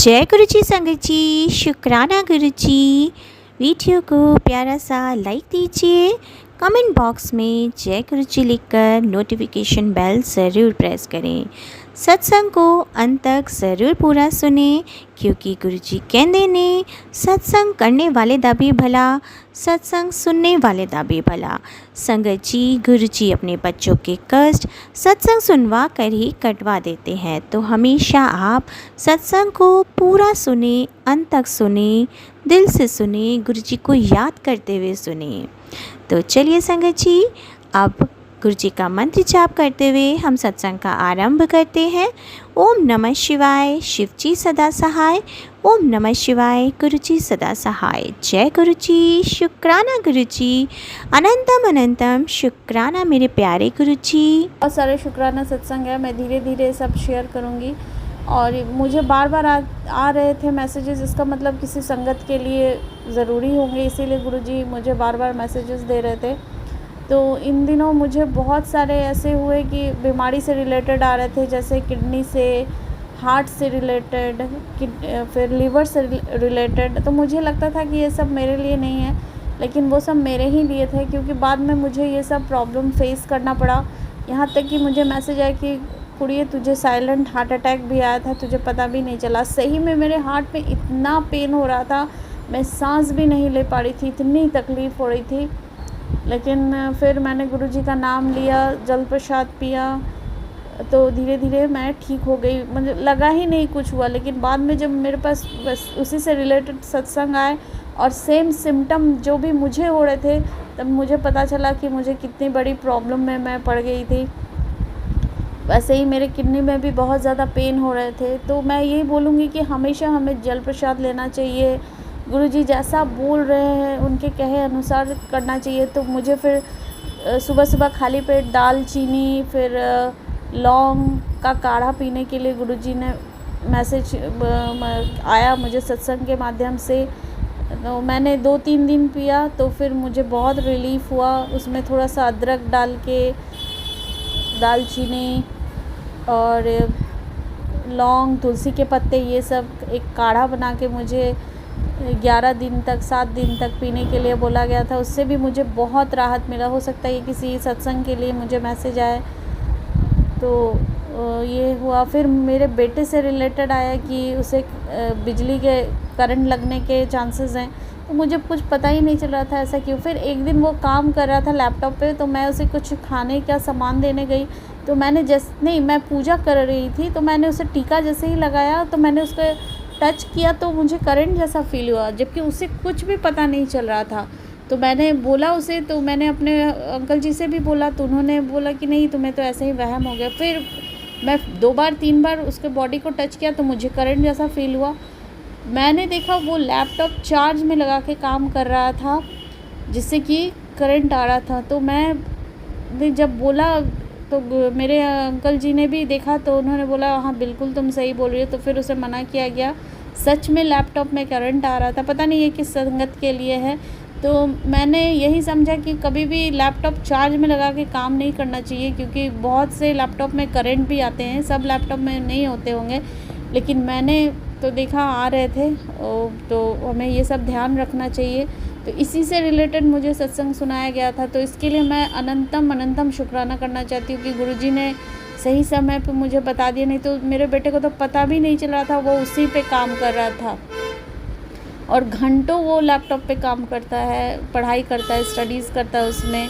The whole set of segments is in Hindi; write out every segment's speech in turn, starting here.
जय गुरु जी संगत जी, शुक्राना गुरु जी। वीडियो को प्यारा सा लाइक दीजिए, कमेंट बॉक्स में जय गुरु जी लिखकर नोटिफिकेशन बेल ज़रूर प्रेस करें। सत्संग को अंत तक ज़रूर पूरा सुने, क्योंकि गुरु जी कहते ने सत्संग करने वाले दा भी भला, सत्संग सुनने वाले दा भी भला। संगत जी, गुरु जी अपने बच्चों के कष्ट सत्संग सुनवा कर ही कटवा देते हैं, तो हमेशा आप सत्संग को पूरा सुने, अंत तक सुने, दिल से सुने, गुरु जी को याद करते हुए सुने। तो चलिए संगत जी, अब गुरु जी का मंत्र जाप करते हुए हम सत्संग का आरंभ करते हैं। ओम नमः शिवाय, शिव जी सदा सहाय। ओम नमः शिवाय, गुरु जी सदा सहाय। जय गुरु जी, शुक्राना गुरु जी, अनंतम अनंतम शुक्राना मेरे प्यारे गुरु जी। बहुत सारे शुक्राना सत्संग है, मैं धीरे धीरे सब शेयर करूँगी। और मुझे बार बार आ रहे थे मैसेजेस, इसका मतलब किसी संगत के लिए ज़रूरी होंगे, इसीलिए गुरुजी मुझे बार बार मैसेजेस दे रहे थे। तो इन दिनों मुझे बहुत सारे ऐसे हुए कि बीमारी से रिलेटेड आ रहे थे, जैसे किडनी से, हार्ट से रिलेटेड, फिर लीवर से रिलेटेड। तो मुझे लगता था कि ये सब मेरे लिए नहीं है, लेकिन वो सब मेरे ही लिए थे, क्योंकि बाद में मुझे ये सब प्रॉब्लम फेस करना पड़ा। यहाँ तक कि मुझे मैसेज आया कि कुड़िए तुझे साइलेंट हार्ट अटैक भी आया था, तुझे पता भी नहीं चला। सही में मेरे हार्ट में इतना पेन हो रहा था, मैं सांस भी नहीं ले पा रही थी, इतनी तकलीफ़ हो रही थी। लेकिन फिर मैंने गुरुजी का नाम लिया, जल प्रसाद पिया, तो धीरे धीरे मैं ठीक हो गई। मुझे लगा ही नहीं कुछ हुआ, लेकिन बाद में जब मेरे पास बस उसी से रिलेटेड सत्संग आए और सेम सिम्टम जो भी मुझे हो रहे थे, तब मुझे पता चला कि मुझे कितनी बड़ी प्रॉब्लम में मैं पड़ गई थी। वैसे ही मेरे किडनी में भी बहुत ज़्यादा पेन हो रहे थे। तो मैं यही बोलूँगी कि हमेशा हमें जल प्रसाद लेना चाहिए, गुरुजी जैसा बोल रहे हैं उनके कहे अनुसार करना चाहिए। तो मुझे फिर सुबह सुबह खाली पेट दाल चीनी, फिर लौंग का काढ़ा पीने के लिए गुरुजी ने मैसेज आया मुझे सत्संग के माध्यम से। तो मैंने 2-3 दिन पिया, तो फिर मुझे बहुत रिलीफ़ हुआ। उसमें थोड़ा सा अदरक डाल के, दालचीनी और लौंग, तुलसी के पत्ते, ये सब एक काढ़ा बना के मुझे 11 दिन तक, 7 दिन तक पीने के लिए बोला गया था। उससे भी मुझे बहुत राहत मिला। हो सकता है ये किसी सत्संग के लिए मुझे मैसेज आए। तो ये हुआ। फिर मेरे बेटे से रिलेटेड आया कि उसे बिजली के करंट लगने के चांसेस हैं। तो मुझे कुछ पता ही नहीं चल रहा था ऐसा क्यों। फिर एक दिन वो काम कर रहा था लैपटॉप पे, तो मैं उसे कुछ खाने का सामान देने गई। तो मैंने मैं पूजा कर रही थी, तो मैंने उसे टीका जैसे ही लगाया, तो मैंने उसको टच किया, तो मुझे करंट जैसा फील हुआ, जबकि उसे कुछ भी पता नहीं चल रहा था। तो मैंने बोला उसे, तो मैंने अपने अंकल जी से भी बोला, तो उन्होंने बोला कि नहीं, तुम्हें तो ऐसे ही वहम हो गया। फिर मैं 2 बार 3 बार उसके बॉडी को टच किया, तो मुझे करंट जैसा फील हुआ। मैंने देखा वो लैपटॉप चार्ज में लगा के काम कर रहा था, जिससे कि करंट आ रहा था। तो मैं जब बोला, तो मेरे अंकल जी ने भी देखा, तो उन्होंने बोला हाँ बिल्कुल तुम सही बोल रही हो। तो फिर उसे मना किया गया। सच में लैपटॉप में करंट आ रहा था। पता नहीं ये किस संगत के लिए है। तो मैंने यही समझा कि कभी भी लैपटॉप चार्ज में लगा के काम नहीं करना चाहिए, क्योंकि बहुत से लैपटॉप में करंट भी आते हैं, सब लैपटॉप में नहीं होते होंगे, लेकिन मैंने तो देखा आ रहे थे। तो हमें ये सब ध्यान रखना चाहिए। तो इसी से रिलेटेड मुझे सत्संग सुनाया गया था। तो इसके लिए मैं अनंतम अनंतम शुक्राना करना चाहती हूँ कि गुरुजी ने सही समय पे मुझे बता दिया। नहीं तो मेरे बेटे को तो पता भी नहीं चल रहा था, वो उसी पे काम कर रहा था और घंटों वो लैपटॉप पे काम करता है, पढ़ाई करता है, स्टडीज़ करता है उसमें।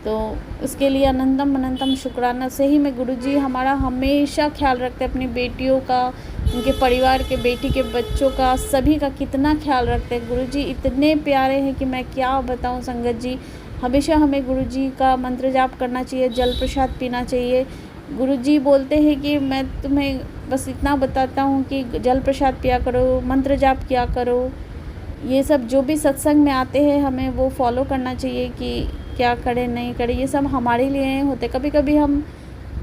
तो उसके लिए अनंतम अनंतम शुक्राना। से ही में गुरुजी हमारा हमेशा ख्याल रखते हैं, अपनी बेटियों का, उनके परिवार के, बेटी के बच्चों का, सभी का कितना ख्याल रखते हैं। गुरुजी इतने प्यारे हैं कि मैं क्या बताऊं संगत जी। हमेशा हमें गुरुजी का मंत्र जाप करना चाहिए, जल प्रसाद पीना चाहिए। गुरुजी बोलते हैं कि मैं तुम्हें बस इतना बताता हूँ कि जल प्रसाद पिया करो, मंत्र जाप किया करो। ये सब जो भी सत्संग में आते हैं हमें वो फॉलो करना चाहिए कि क्या करें नहीं करें। ये सब हमारे लिए होते। कभी कभी हम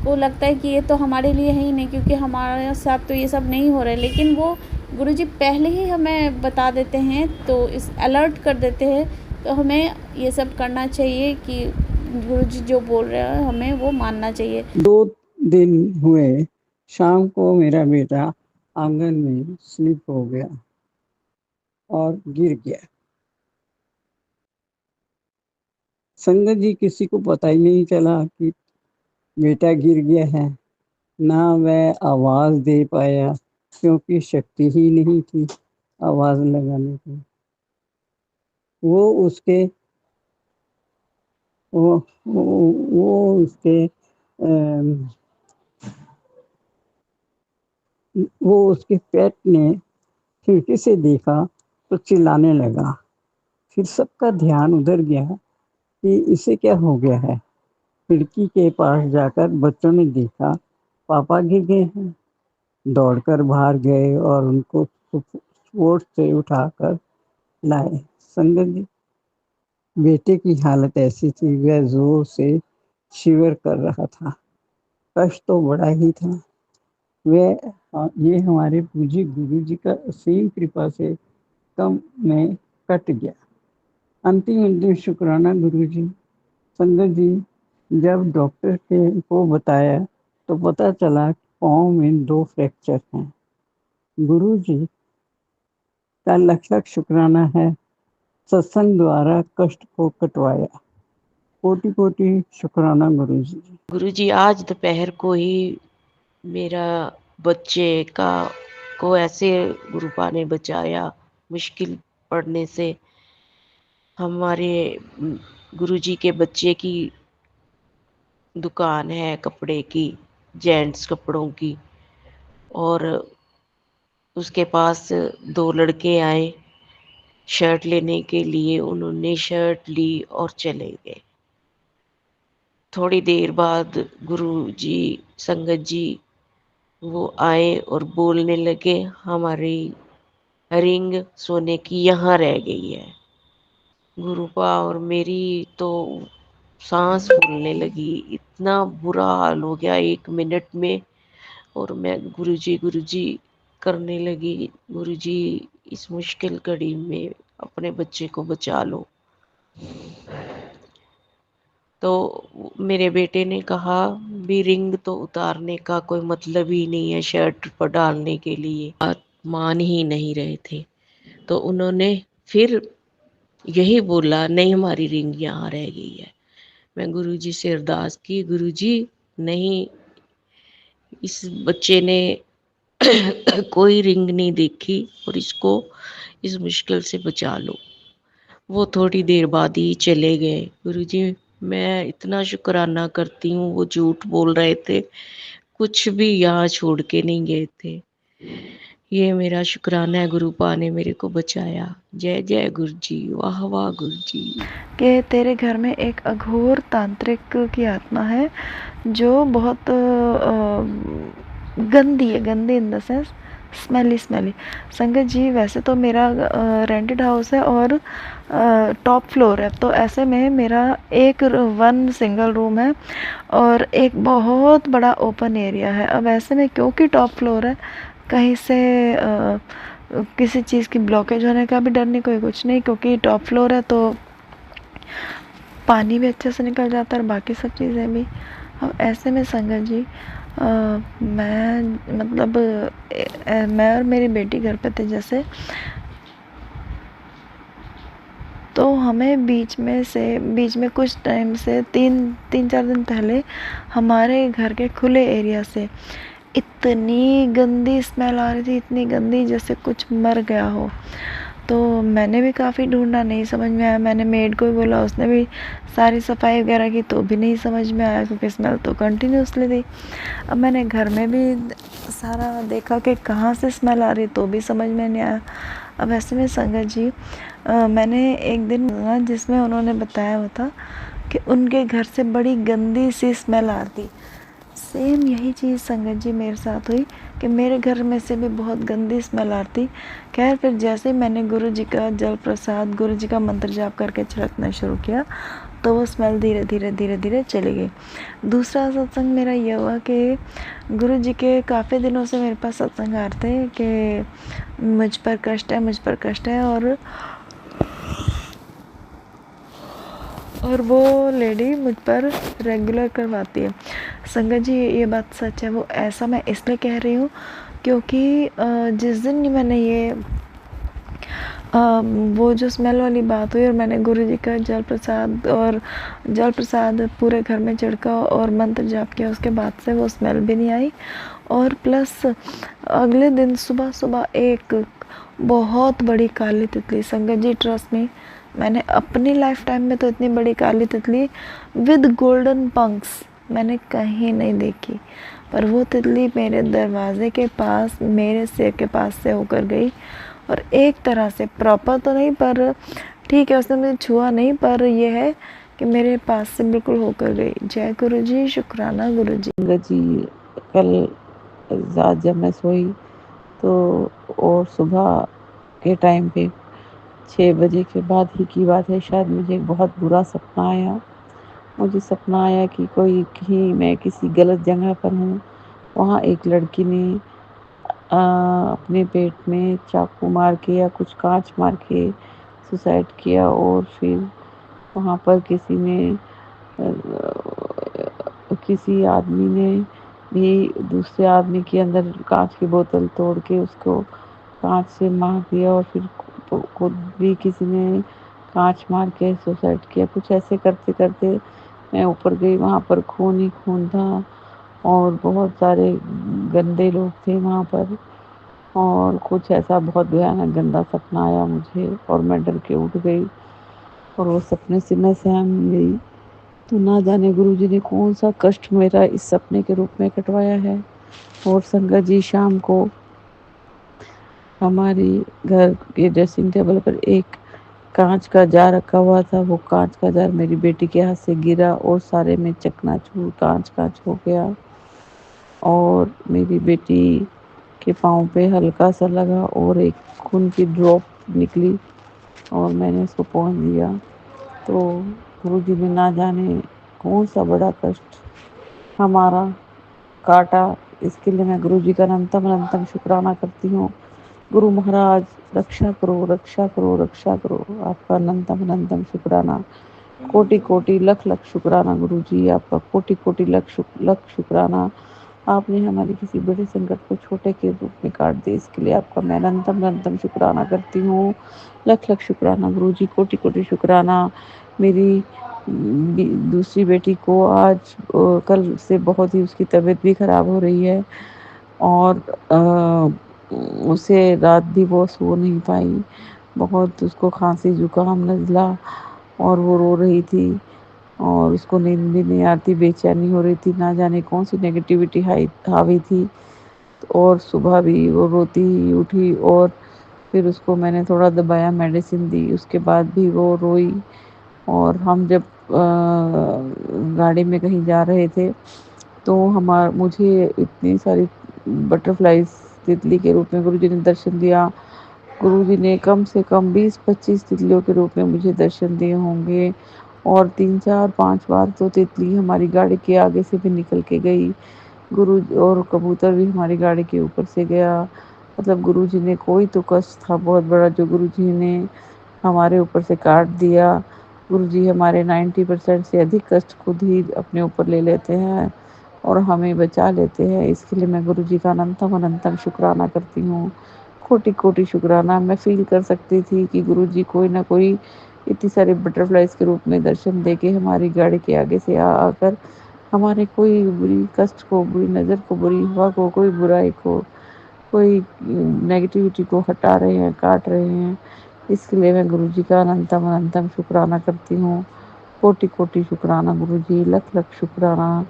को लगता है कि ये तो हमारे लिए है ही नहीं, क्योंकि हमारे साथ तो ये सब नहीं हो रहा है, लेकिन वो गुरुजी पहले ही हमें बता देते हैं, तो इस अलर्ट कर देते हैं। तो हमें ये सब करना चाहिए कि गुरुजी जो बोल रहे हैं हमें वो मानना चाहिए। 2 दिन हुए, शाम को मेरा बेटा आंगन में स्लिप हो गया और गिर गया। संगत जी, किसी को पता ही नहीं चला कि बेटा गिर गया है। ना वह आवाज दे पाया क्योंकि शक्ति ही नहीं थी आवाज लगाने की। वो उसके वो वो उसके अम, वो उसके पेट ने खिड़की से देखा तो चिल्लाने लगा। फिर सबका ध्यान उधर गया कि इसे क्या हो गया है। खिड़की के पास जाकर बच्चों ने देखा पापा गिर गए हैं। दौड़कर बाहर गए और उनको स्पोर्ट से उठाकर लाए। संगत जी, बेटे की हालत ऐसी थी, वह जोर से शिवर कर रहा था। कष्ट तो बड़ा ही था। ये हमारे पूज्य गुरु जी का असीम कृपा से कम में कट गया। अंतिम शुक्राना गुरु जी। संगत जी, जब डॉक्टर के को बताया तो पता चला पाँव में 2 फ्रैक्चर हैं। गुरु जी का लख शुक्राना है, सत्संग द्वारा कष्ट को कटवाया। कोटि कोटि शुक्राना गुरु जी। गुरुजी, आज दोपहर को ही मेरा बच्चे को ऐसे गुरुपा ने बचाया मुश्किल पड़ने से। हमारे गुरुजी के बच्चे की दुकान है कपड़े की, जेंट्स कपड़ों की, और उसके पास 2 लड़के आए शर्ट लेने के लिए। उन्होंने शर्ट ली और चले गए। थोड़ी देर बाद गुरुजी, संगत जी वो आए और बोलने लगे, हमारी रिंग सोने की यहाँ रह गई है। गुरुपा और मेरी तो सांस फूलने लगी। इतना बुरा हाल हो गया 1 मिनट में। और मैं गुरुजी करने लगी। गुरुजी, इस मुश्किल घड़ी में अपने बच्चे को बचा लो। तो मेरे बेटे ने कहा भी रिंग तो उतारने का कोई मतलब ही नहीं है, शर्ट पर डालने के लिए। बात मान ही नहीं रहे थे। तो उन्होंने फिर यही बोला, नहीं हमारी रिंग यहाँ रह गई है। मैं गुरुजी से अरदास की, गुरुजी नहीं, इस बच्चे ने कोई रिंग नहीं देखी और इसको इस मुश्किल से बचा लो। वो थोड़ी देर बाद ही चले गए। गुरुजी, मैं इतना शुक्राना करती हूँ, वो झूठ बोल रहे थे, कुछ भी यहाँ छोड़ के नहीं गए थे। ये मेरा शुक्राना है, गुरुपा ने मेरे को बचाया। जय जय गुरुजी, वाह वाह गुरुजी। कि तेरे घर में एक अघोर तांत्रिक की आत्मा है जो बहुत गंदी है, गंदी इन द सेंस स्मेली। संगत जी, वैसे तो मेरा रेंटेड हाउस है और टॉप फ्लोर है, तो ऐसे में मेरा वन सिंगल रूम है और एक बहुत बड़ा ओपन एरिया है। अब ऐसे में क्योंकि टॉप फ्लोर है, कहीं से किसी चीज़ की ब्लॉकेज होने का भी डर नहीं, कोई कुछ नहीं, क्योंकि टॉप फ्लोर है तो पानी भी अच्छे से निकल जाता है और बाकी सब चीज़ें भी। अब ऐसे में संगत जी, मैं और मेरी बेटी घर पे थे जैसे, तो हमें बीच में कुछ टाइम से 3-4 दिन पहले हमारे घर के खुले एरिया से इतनी गंदी स्मेल आ रही थी, इतनी गंदी जैसे कुछ मर गया हो। तो मैंने भी काफ़ी ढूंढा, नहीं समझ में आया। मैंने मेड को भी बोला, उसने भी सारी सफाई वगैरह की तो भी नहीं समझ में आया, क्योंकि स्मेल तो कंटिन्यूसली थी। अब मैंने घर में भी सारा देखा कि कहाँ से स्मेल आ रही, तो भी समझ में नहीं आया। अब ऐसे में संगत जी, मैंने एक दिन जिसमें उन्होंने बताया हुआ था कि उनके घर से बड़ी गंदी सी स्मेल आ रही। सेम यही चीज़ संगत जी मेरे साथ हुई कि मेरे घर में से भी बहुत गंदी स्मेल आती। खैर, फिर जैसे ही मैंने गुरु जी का जल प्रसाद, गुरु जी का मंत्र जाप करके छिड़कना शुरू किया, तो वो स्मेल धीरे धीरे चली गई। दूसरा सत्संग मेरा ये हुआ कि गुरु जी के काफ़ी दिनों से मेरे पास सत्संग आ रहे थे कि मुझ पर कष्ट है और वो लेडी मुझ पर रेगुलर करवाती है। संगत जी, ये बात सच है। वो ऐसा मैं इसलिए कह रही हूँ क्योंकि जिस दिन मैंने ये वो जो स्मेल वाली बात हुई और मैंने गुरुजी का जल प्रसाद पूरे घर में छिड़का और मंत्र जाप किया, उसके बाद से वो स्मेल भी नहीं आई। और प्लस अगले दिन सुबह सुबह एक बहुत बड़ी काली तितली, संगत जी ट्रस्ट में, मैंने अपनी लाइफ टाइम में तो इतनी बड़ी काली तितली विद गोल्डन पंक्स मैंने कहीं नहीं देखी, पर वो तितली मेरे दरवाजे के पास, मेरे सिर के पास से होकर गई और एक तरह से प्रॉपर तो नहीं, पर ठीक है उसने मुझे छुआ नहीं, पर ये है कि मेरे पास से बिल्कुल होकर गई। जय गुरु जी, शुक्राना गुरु जी। संगत जी, कल रात जब मैं सोई तो और सुबह के टाइम पे 6 बजे के बाद ही की बात है, शायद मुझे एक बहुत बुरा सपना आया। मुझे सपना आया कि कहीं मैं किसी गलत जगह पर हूँ। वहाँ एक लड़की ने अपने पेट में चाकू मार के या कुछ कांच मार के सुसाइड किया और फिर वहाँ पर किसी आदमी ने भी दूसरे आदमी के अंदर कांच की बोतल तोड़ के उसको कांच से मार दिया और फिर खुद भी किसी ने कांच मार के सुसाइड किया। कुछ ऐसे करते करते मैं ऊपर गई, वहाँ पर खून ही खून था और बहुत सारे गंदे लोग थे वहाँ पर, और कुछ ऐसा बहुत भयानक गंदा सपना आया मुझे और मैं डर के उठ गई और वो सपने से मैं सहम गई। तो ना जाने गुरुजी ने कौन सा कष्ट मेरा इस सपने के रूप में कटवाया है। और संगत जी, शाम को हमारी घर के ड्रेसिंग टेबल पर एक कांच का जार रखा हुआ था। वो कांच का जार मेरी बेटी के हाथ से गिरा और सारे में चकनाचूर कांच हो गया और मेरी बेटी के पाँव पे हल्का सा लगा और एक खून की ड्रॉप निकली और मैंने उसको पहुँच दिया। तो गुरुजी ने ना जाने कौन सा बड़ा कष्ट हमारा काटा। इसके लिए मैं गुरुजी का अनंतम शुक्राना करती हूँ। गुरु महाराज रक्षा करो, रक्षा करो, रक्षा करो। आपका अनंतम शुक्राना, कोटि कोटि लख लख शुक्राना गुरुजी, आपका कोटि कोटि लख शुक्राना। आपने हमारे किसी बड़े संकट को छोटे के रूप में काट दिया, इसके लिए आपका मैं अनंतम शुक्राना करती हूँ। लख लख शुक्राना गुरुजी, कोटि कोटि शुक्राना। मेरी दूसरी बेटी को आज कल से बहुत ही उसकी तबीयत भी खराब हो रही है और उसे रात भी वो सो नहीं पाई। बहुत उसको खांसी जुकाम नज़ला और वो रो रही थी और उसको नींद भी नहीं आती, बेचैनी हो रही थी, ना जाने कौन सी नेगेटिविटी हावी थी। और सुबह भी वो रोती ही उठी और फिर उसको मैंने थोड़ा दबाया, मेडिसिन दी, उसके बाद भी वो रोई। और हम जब गाड़ी में कहीं जा रहे थे तो मुझे इतनी सारी बटरफ्लाईज तितली के रूप में गुरुजी ने दर्शन दिया। गुरुजी ने कम से कम 20-25 तितलियों के रूप में मुझे दर्शन दिए होंगे और 3-4-5 बार तो तितली हमारी गाड़ी के आगे से भी निकल के गई। और कबूतर भी हमारी गाड़ी के ऊपर से गया। मतलब गुरुजी ने कोई तो कष्ट था बहुत बड़ा जो गुरुजी ने हमारे ऊपर से काट दिया। गुरुजी हमारे 90% से अधिक कष्ट खुद ही अपने ऊपर ले लेते हैं और हमें बचा लेते हैं। इसके लिए मैं गुरुजी का अनंतम शुक्राना करती हूँ। कोटि कोटि शुक्राना। मैं फील कर सकती थी कि गुरुजी कोई ना कोई इतनी सारी बटरफ्लाईज के रूप में दर्शन दे के हमारी गाड़ी के आगे से आकर हमारे कोई बुरी कष्ट को, बुरी नज़र को, बुरी हवा को, कोई बुराई को, कोई नेगेटिविटी को हटा रहे हैं, काट रहे हैं। इसके लिए मैं गुरुजी का अनंतम शुक्राना करती हूँ। कोटि कोटि शुक्राना गुरुजी, लख लख शुक्राना।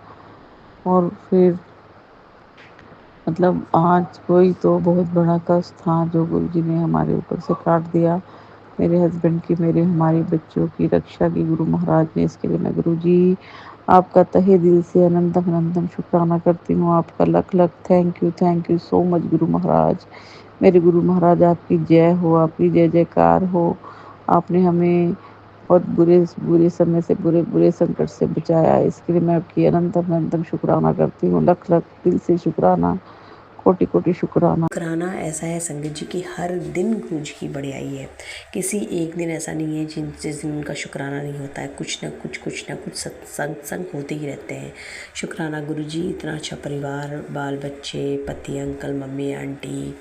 और फिर मतलब आज कोई तो बहुत बड़ा कष्ट था जो गुरुजी ने हमारे ऊपर से काट दिया, मेरे हस्बैंड की, हमारे बच्चों की रक्षा की गुरु महाराज ने। इसके लिए मैं गुरुजी आपका तहे दिल से अनंतम शुक्राना करती हूँ। आपका लख लख thank you so much Guru Maharaj. मेरे गुरु महाराज आपकी जय हो, आपकी जय जयकार हो। आपने हमें बहुत बुरे समय से, बुरे संकट से बचाया। इसके लिए मैं आपकी अनंतम शुक्राना करती हूँ। लख लख दिल से शुक्राना। कोटि कोटि शुक्राना। शुक्राना ऐसा है संगत जी कि हर दिन गुरु जी की बढ़ियाई है। किसी एक दिन ऐसा नहीं है जिस दिन उनका शुक्राना नहीं होता है। कुछ ना कुछ सत्संग होते ही रहते हैं। शुक्राना गुरु जी, इतना अच्छा परिवार, बाल बच्चे, पति, अंकल, मम्मी, आंटी,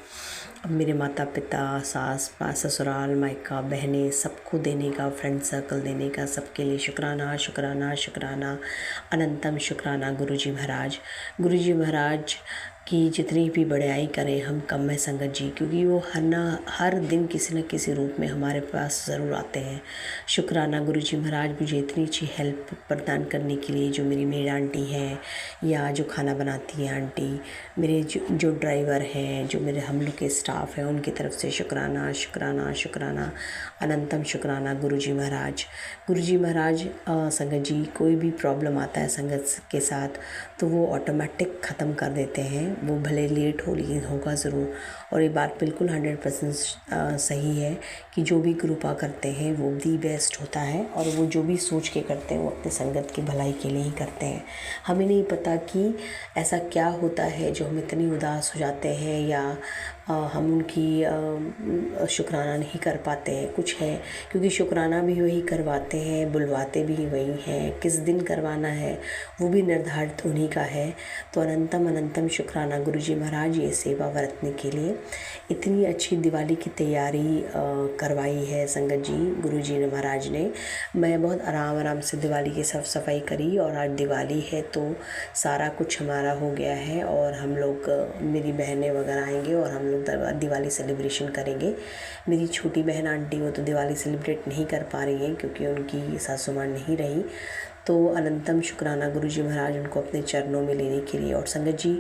मेरे माता पिता, सास, ससुराल, मायका, बहनें, सबको देने का, फ्रेंड सर्कल देने का, सबके लिए शुक्राना शुक्राना शुक्राना, अनंतम शुक्राना गुरु जी महाराज। गुरु जी महाराज की जितनी भी बढ़ाई करें हम कम है संगत जी, क्योंकि वो हर दिन किसी न किसी रूप में हमारे पास ज़रूर आते हैं। शुक्राना गुरु जी महाराज, मुझे इतनी अच्छी हेल्प प्रदान करने के लिए, जो मेरी मेड आंटी हैं या जो खाना बनाती हैं आंटी, मेरे जो ड्राइवर हैं, जो मेरे हम लोग के स्टाफ हैं, उनकी तरफ से शुक्राना शुक्राना शुक्राना, अनंतम शुक्राना गुरु जी महाराज। गुरु जी महाराज संगत जी, कोई भी प्रॉब्लम आता है संगत के साथ तो वो ऑटोमेटिक ख़त्म कर देते हैं। वो भले लेट हो लेकिन होगा ज़रूर। और ये बात बिल्कुल 100% सही है कि जो भी कृपा करते हैं वो दी बेस्ट होता है, और वो जो भी सोच के करते हैं वो अपने संगत की भलाई के लिए ही करते हैं। हमें नहीं पता कि ऐसा क्या होता है जो हम इतनी उदास हो जाते हैं या हम उनकी शुक्राना नहीं कर पाते हैं। कुछ है क्योंकि शुक्राना भी वही करवाते हैं, बुलवाते भी वही हैं, किस दिन करवाना है वो भी निर्धारित उन्हीं का है। तो अनंतम शुक्राना गुरु जी महाराज, ये सेवा बरतने के लिए इतनी अच्छी दिवाली की तैयारी करवाई है संगत जी गुरु जी महाराज ने। मैं बहुत आराम से दिवाली की साफ सफाई करी, और आज दिवाली है तो सारा कुछ हमारा हो गया है, और हम लोग मेरी बहनें वगैरह आएंगे और हम लोग दिवाली सेलिब्रेशन करेंगे। मेरी छोटी बहन आंटी वो तो दिवाली सेलिब्रेट नहीं कर पा रही हैं क्योंकि उनकी सासू माँ नहीं रही। तो अनंतम शुक्राना गुरु जी महाराज, उनको अपने चरणों में लेने के लिए। और संगत जी,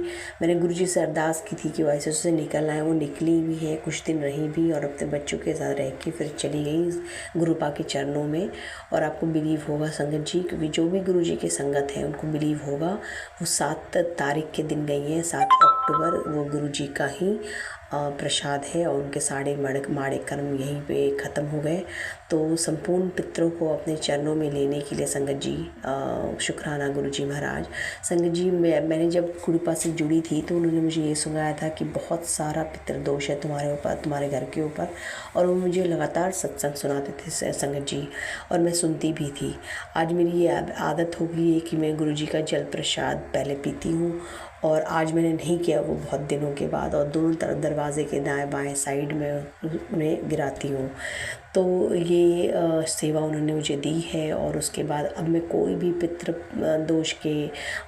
मैंने गुरु जी से अरदास की थी कि वैसे से निकल आए, वो निकली भी है, कुछ दिन रही भी और अपने बच्चों के साथ रह के फिर चली गई गुरुपा के चरणों में। और आपको बिलीव होगा संगत जी, क्योंकि जो भी गुरु जी की संगत है उनको बिलीव होगा, वो 7 तारीख के दिन गई हैं, 7 अक्टूबर। वो गुरु जी का ही प्रसाद है, और उनके सारे माड़े कर्म यहीं पे ख़त्म हो गए। तो संपूर्ण पितरों को अपने चरणों में लेने के लिए संगत जी शुक्राना गुरु जी महाराज। संगत जी, मैंने जब कृपा से जुड़ी थी तो उन्होंने मुझे ये सुनाया था कि बहुत सारा पितृदोष है तुम्हारे ऊपर, तुम्हारे घर के ऊपर, और वो मुझे लगातार सत्संग सुनाते थे संगत जी, और मैं सुनती भी थी। आज मेरी ये आदत हो गई है कि मैं गुरु जी का जल प्रसाद पहले पीती हूँ, और आज मैंने नहीं किया वो बहुत दिनों के बाद, और दोनों तरफ दरवाजे के दाएं बाएं साइड में उन्हें गिराती हूँ। तो ये सेवा उन्होंने मुझे दी है, और उसके बाद अब मैं कोई भी पितृ दोष के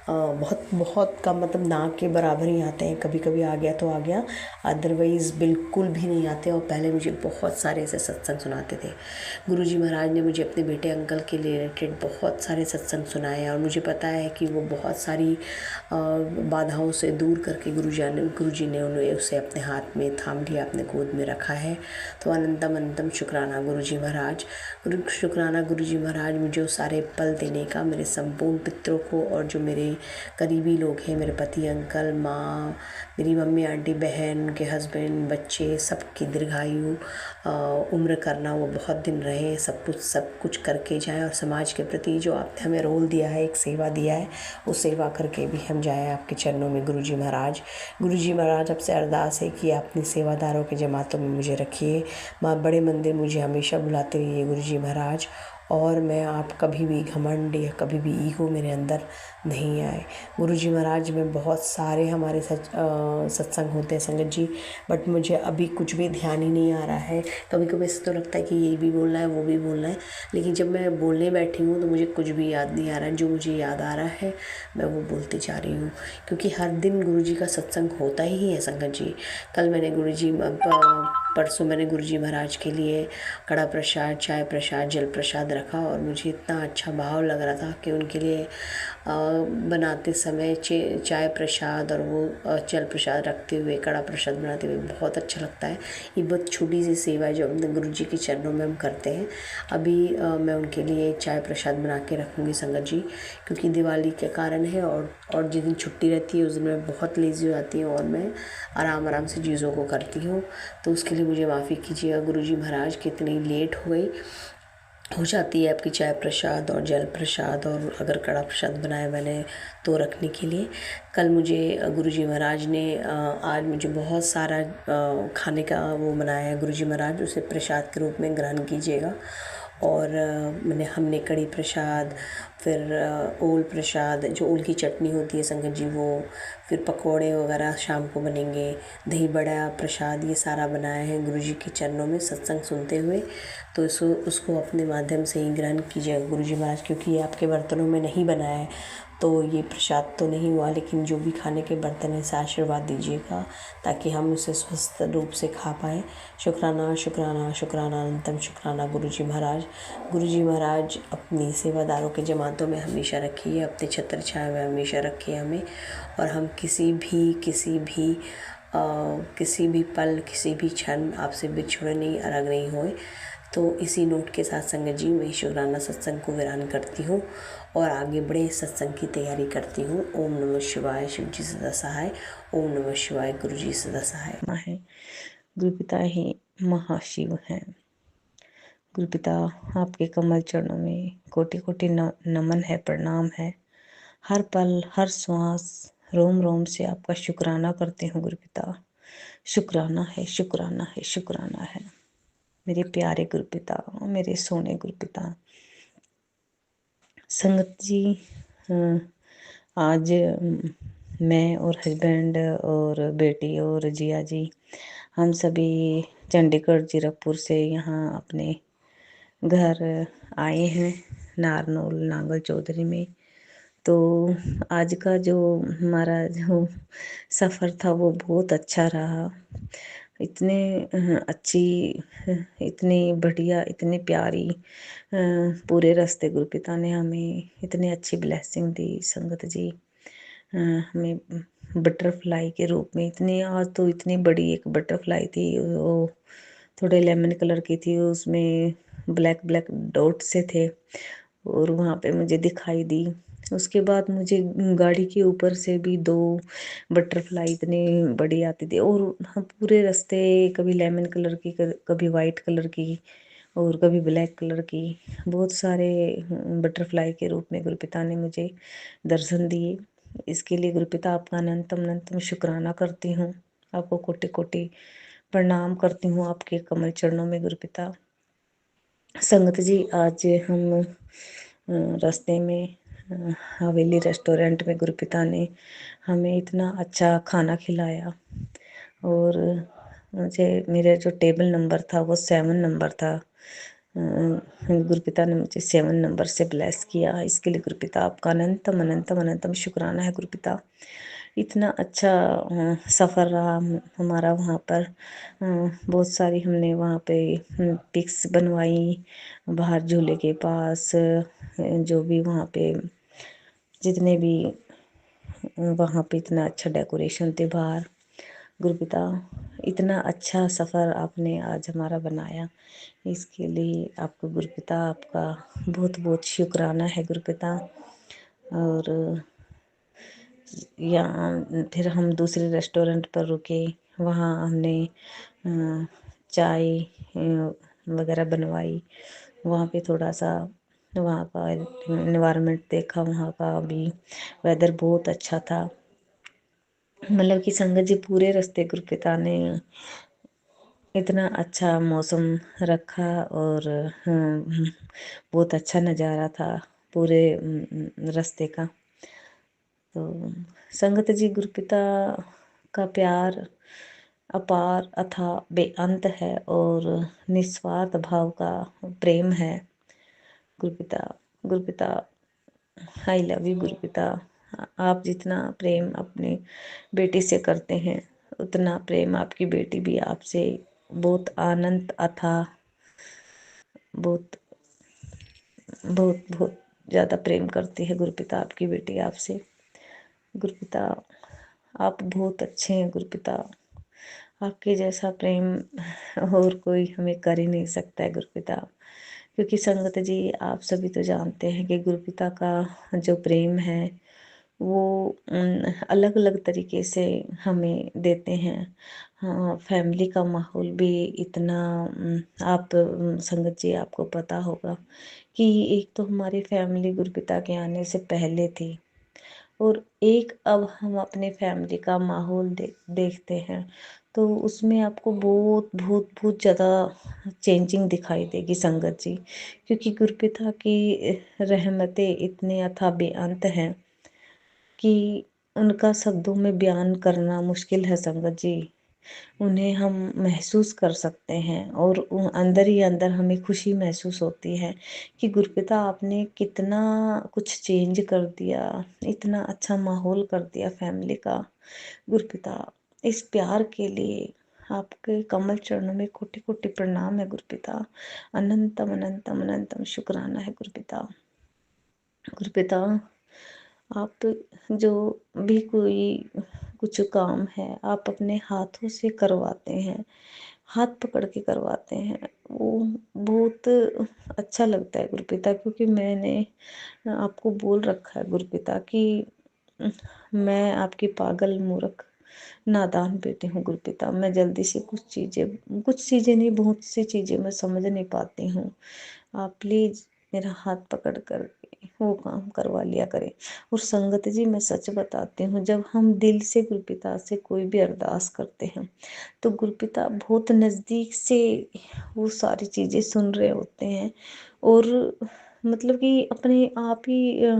बहुत कम, मतलब ना के बराबर ही आते हैं। कभी कभी आ गया तो आ गया, अदरवाइज़ बिल्कुल भी नहीं आते। और पहले मुझे बहुत सारे ऐसे सत्संग सुनाते थे गुरुजी महाराज ने। मुझे अपने बेटे अंकल के रिलेटेड बहुत सारे सत्संग सुनाए, और मुझे पता है कि वो बहुत सारी बाधाओं से दूर करके गुरुजी ने उसे अपने हाथ में थाम लिया, अपने गोद में रखा है। तो अनंतम शुक्राना गुरुजी महाराज। शुक्राना गुरुजी महाराज, मुझे वो सारे पल देने का, मेरे संपूर्ण पितरों को, और जो मेरे करीबी लोग हैं, मेरे पति, अंकल, माँ, मेरी मम्मी, आंटी, बहन, उनके हस्बैंड, बच्चे, सबकी दीर्घायु उम्र करना, वो बहुत दिन रहे, सब कुछ करके जाएं, और समाज के प्रति जो आपने हमें रोल दिया है, एक सेवा दिया है, उस सेवा करके भी हम जाएं आपके चरणों में गुरुजी महाराज। गुरुजी महाराज, आपसे अरदास है कि अपने सेवादारों के जमातों में मुझे रखिए। माँ बड़े मंदिर मुझे हमेशा बुलाते रहिए गुरुजी महाराज, और मैं आप कभी भी घमंड या कभी भी ईगो मेरे अंदर नहीं आए। गुरुजी महाराज में बहुत सारे हमारे सत्संग होते हैं संगत जी, बट मुझे अभी कुछ भी ध्यान ही नहीं आ रहा है। कभी कभी ऐसा तो लगता है कि ये भी बोलना है, वो भी बोलना है, लेकिन जब मैं बोलने बैठी हूँ तो मुझे कुछ भी याद नहीं आ रहा है। जो मुझे याद आ रहा है मैं वो बोलती जा रही हूँ, क्योंकि हर दिन गुरुजी का सत्संग होता ही है संगत जी। कल मैंने परसों मैंने गुरुजी महाराज के लिए कड़ा प्रसाद, चाय प्रसाद, जल प्रसाद रखा, और मुझे इतना अच्छा भाव लग रहा था कि उनके लिए बनाते समय चाय प्रसाद और वो जल प्रसाद रखते हुए, कड़ा प्रसाद बनाते हुए बहुत अच्छा लगता है। ये बहुत छोटी सी सेवा है जो अपने गुरुजी के चरणों में हम करते हैं। अभी मैं उनके लिए चाय प्रसाद बना के रखूँगी संगत जी, क्योंकि दिवाली के कारण है, और जिस दिन छुट्टी रहती है उस दिन मैं बहुत लेज़ी हो जाती हूँ, और मैं आराम से चीज़ों को करती हूँ। तो उसके लिए मुझे माफ़ी कीजिएगा गुरुजी महाराज कि इतनी लेट हो गई। हो जाती है आपकी चाय प्रसाद और जल प्रसाद, और अगर कड़ा प्रसाद बनाया मैंने तो रखने के लिए। कल मुझे गुरुजी महाराज ने आज मुझे बहुत सारा खाने का वो बनाया है। गुरुजी महाराज उसे प्रसाद के रूप में ग्रहण कीजिएगा। और हमने कड़ी प्रसाद, फिर ओल प्रसाद, जो ओल की चटनी होती है संगत जी वो, फिर पकोड़े वगैरह शाम को बनेंगे, दही बड़ा प्रसाद, ये सारा बनाया है गुरुजी के चरणों में सत्संग सुनते हुए। तो उसको अपने माध्यम से ही ग्रहण कीजिएगा गुरुजी महाराज, क्योंकि ये आपके बर्तनों में नहीं बना है तो ये प्रसाद तो नहीं हुआ, लेकिन जो भी खाने के बर्तन है से आशीर्वाद दीजिएगा ताकि हम उसे स्वस्थ रूप से खा पाएँ। शुक्राना शुक्राना शुक्राना अनंतम शुक्राना गुरुजी महाराज। गुरुजी महाराज अपनी सेवादारों के जमातों में हमेशा रखिए, अपने छत्र छाया में हमेशा रखिए हमें, और हम किसी भी पल, किसी भी क्षण आपसे बिछुड़े नहीं, अलग नहीं होए। तो इसी नोट के साथ संगत जी मैं शुक्राना सत्संग को वीरान करती हूँ और आगे बड़े सत्संग की तैयारी करती हूँ। ओम नमः शिवाय, शिव जी सदा सहाय। ओम नमः शिवाय, गुरु जी सदा सहाय। है गुरुपिता ही महाशिव हैं। गुरुपिता आपके कमल चरणों में कोटि कोटि नमन है, प्रणाम है। हर पल हर श्वास रोम रोम से आपका शुक्राना करते हैं गुरुपिता। शुक्राना है, शुक्राना है, शुक्राना है मेरे प्यारे गुरुपिता, मेरे सोने गुरुपिता। संगत जी, आज मैं और हस्बैंड और बेटी और जिया जी, हम सभी चंडीगढ़ जीरकपुर से यहाँ अपने घर आए हैं नारनौल नांगल चौधरी में। तो आज का जो हमारा जो सफ़र था वो बहुत अच्छा रहा। इतने अच्छी, इतनी बढ़िया, इतनी प्यारी पूरे रास्ते गुरुपिता ने हमें इतनी अच्छी ब्लेसिंग दी। संगत जी हमें बटरफ्लाई के रूप में इतनी, आज तो इतनी बड़ी एक बटरफ्लाई थी, वो थोड़े लेमन कलर की थी, उसमें ब्लैक ब्लैक डॉट से थे और वहाँ पे मुझे दिखाई दी। उसके बाद मुझे गाड़ी के ऊपर से भी 2 बटरफ्लाई इतनी बड़ी आती थी, और हम पूरे रास्ते कभी लेमन कलर की, कभी वाइट कलर की और कभी ब्लैक कलर की, बहुत सारे बटरफ्लाई के रूप में गुरुपिता ने मुझे दर्शन दिए। इसके लिए गुरुपिता आपका अनंतम अनंतम शुक्राना करती हूँ, आपको कोटि कोटि प्रणाम करती हूँ आपके कमल चरणों में गुरुपिता। संगत जी, आज हम रास्ते में हवेली रेस्टोरेंट में गुरुपिता ने हमें इतना अच्छा खाना खिलाया, और मुझे मेरा जो टेबल नंबर था वो 7 नंबर था। गुरुपिता ने मुझे 7 नंबर से ब्लेस किया। इसके लिए गुरुपिता आपका अनंतम अनंतम अनंतम शुक्राना है गुरुपिता। इतना अच्छा सफ़र रहा हमारा वहाँ पर। बहुत सारी हमने वहाँ पे पिक्स बनवाई बाहर झूले के पास, जो भी वहाँ पे जितने भी वहाँ पे इतना अच्छा डेकोरेशन थे बाहर। गुरुपिता इतना अच्छा सफ़र आपने आज हमारा बनाया, इसके लिए आपको गुरुपिता आपका बहुत बहुत शुक्राना है गुरुपिता। और यहाँ फिर हम दूसरे रेस्टोरेंट पर रुके, वहाँ हमने चाय वगैरह बनवाई। वहाँ पे थोड़ा सा वहाँ का एनवायरनमेंट देखा, वहाँ का भी वेदर बहुत अच्छा था। मतलब कि संगत जी पूरे रास्ते गुरुपिता ने इतना अच्छा मौसम रखा, और बहुत अच्छा नज़ारा था पूरे रास्ते का। तो संगत जी, गुरुपिता का प्यार अपार अथाह बेअंत है और निस्वार्थ भाव का प्रेम है गुरुपिता। गुरुपिता आई लव यू गुरुपिता। आप जितना प्रेम अपने बेटी से करते हैं, उतना प्रेम आपकी बेटी भी आपसे बहुत आनंद अथाह, बहुत बहुत बहुत ज़्यादा प्रेम करती है गुरुपिता आपकी बेटी आपसे। गुरुपिता आप बहुत अच्छे हैं गुरुपिता, आपके जैसा प्रेम और कोई हमें कर ही नहीं सकता है गुरुपिता। क्योंकि संगत जी, आप सभी तो जानते हैं कि गुरुपिता का जो प्रेम है वो अलग अलग तरीके से हमें देते हैं। हाँ, फैमिली का माहौल भी इतना आप संगत जी आपको पता होगा कि एक तो हमारी फैमिली गुरपिता के आने से पहले थी, और एक अब हम अपने फैमिली का माहौल देखते हैं तो उसमें आपको बहुत बहुत बहुत ज़्यादा चेंजिंग दिखाई देगी संगत जी, क्योंकि गुरपिता की रहमतें इतने अथाह बेअंत हैं कि उनका शब्दों में बयान करना मुश्किल है संगत जी। उन्हें हम महसूस कर सकते हैं और अंदर ही अंदर हमें खुशी महसूस होती है कि गुरपिता आपने कितना कुछ चेंज कर दिया, इतना अच्छा माहौल कर दिया फैमिली का। गुरपिता, इस प्यार के लिए आपके कमल चरणों में कोटि कोटि प्रणाम है गुरपिता। अनंतम अनंतम अनंतम शुक्राना है गुरपिता। गुरपिता, आप जो भी कोई कुछ काम है आप अपने हाथों से करवाते हैं, हाथ पकड़ के करवाते हैं, वो बहुत अच्छा लगता है गुरपिता। क्योंकि मैंने आपको बोल रखा है गुरपिता कि मैं आपकी पागल मूर्ख नादान बेटी हूँ गुरपिता। मैं जल्दी से कुछ चीज़ें नहीं, बहुत सी चीज़ें मैं समझ नहीं पाती हूँ। आप प्लीज़ मेरा हाथ पकड़ कर वो काम करवा लिया करें। और संगत जी, मैं सच बताती हूँ, जब हम दिल से गुरपिता से कोई भी अरदास करते हैं तो गुरपिता बहुत नज़दीक से वो सारी चीज़ें सुन रहे होते हैं, और मतलब कि अपने आप ही